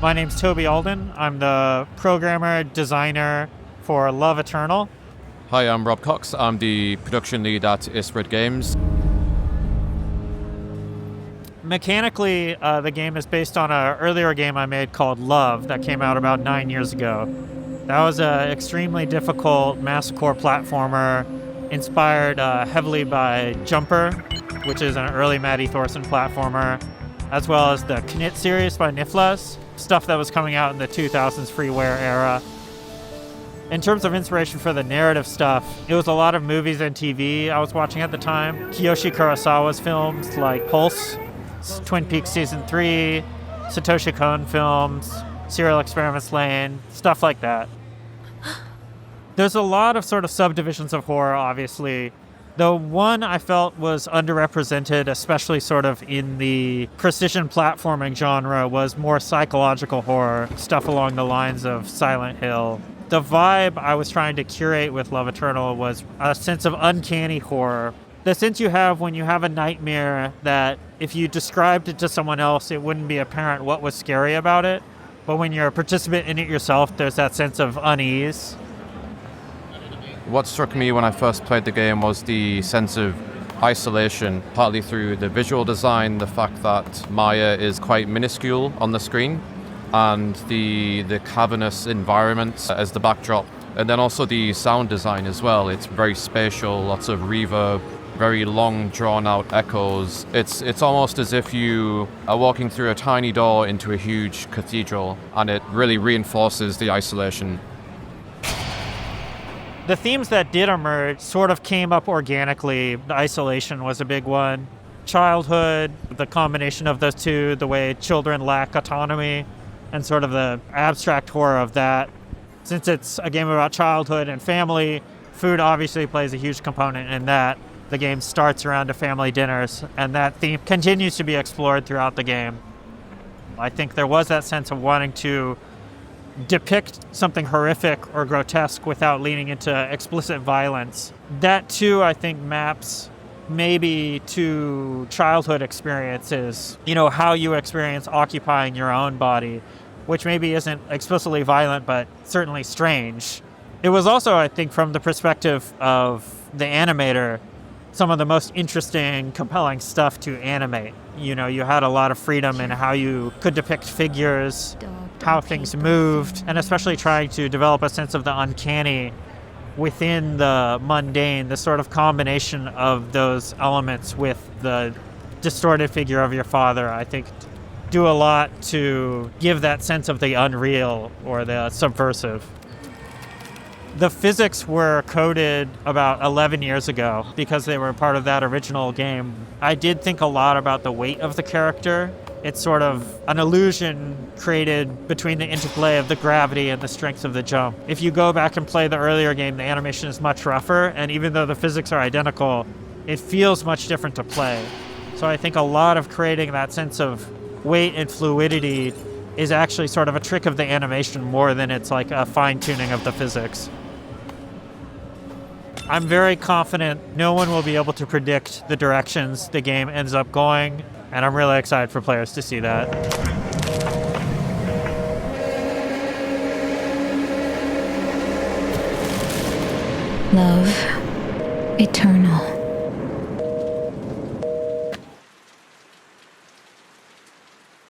My name's Toby Alden. I'm the programmer, designer for Love Eternal. Hi, I'm Rob Cox. I'm the production lead at Ysbryd Games. Mechanically, the game is based on an earlier game I made called Love that came out about 9 years ago. That was an extremely difficult mass-core platformer inspired heavily by Jumper, which is an early Matty Thorson platformer, as well as the Knit series by Niflas, stuff that was coming out in the 2000s freeware era. In terms of inspiration for the narrative stuff, it was a lot of movies and TV I was watching at the time. Kiyoshi Kurosawa's films like Pulse, Twin Peaks Season 3, Satoshi Kon films, Serial Experiments Lane, stuff like that. There's a lot of sort of subdivisions of horror, obviously. The one I felt was underrepresented, especially sort of in the precision platforming genre, was more psychological horror, stuff along the lines of Silent Hill. The vibe I was trying to curate with Love Eternal was a sense of uncanny horror. The sense you have when you have a nightmare that if you described it to someone else, it wouldn't be apparent what was scary about it. But when you're a participant in it yourself, there's that sense of unease. What struck me when I first played the game was the sense of isolation, partly through the visual design, the fact that Maya is quite minuscule on the screen, and the cavernous environment as the backdrop, and then also the sound design as well. It's very spatial, lots of reverb, very long drawn-out echoes. It's almost as if you are walking through a tiny door into a huge cathedral, and it really reinforces the isolation. The themes that did emerge sort of came up organically. The isolation was a big one. Childhood, the combination of those two, the way children lack autonomy, and sort of the abstract horror of that. Since it's a game about childhood and family, food obviously plays a huge component in that. The game starts around family dinners, and that theme continues to be explored throughout the game. I think there was that sense of wanting to depict something horrific or grotesque without leaning into explicit violence. That too, I think, maps maybe to childhood experiences, how you experience occupying your own body, which maybe isn't explicitly violent, but certainly strange. It was also, I think, from the perspective of the animator, some of the most interesting, compelling stuff to animate. You had a lot of freedom in how you could depict figures, how things moved, and especially trying to develop a sense of the uncanny within the mundane, the sort of combination of those elements with the distorted figure of your father, I think, do a lot to give that sense of the unreal or the subversive. The physics were coded about 11 years ago because they were part of that original game. I did think a lot about the weight of the character. It's sort of an illusion created between the interplay of the gravity and the strength of the jump. If you go back and play the earlier game, the animation is much rougher, and even though the physics are identical, it feels much different to play. So I think a lot of creating that sense of weight and fluidity is actually sort of a trick of the animation more than it's like a fine-tuning of the physics. I'm very confident no one will be able to predict the directions the game ends up going, and I'm really excited for players to see that. Love Eternal.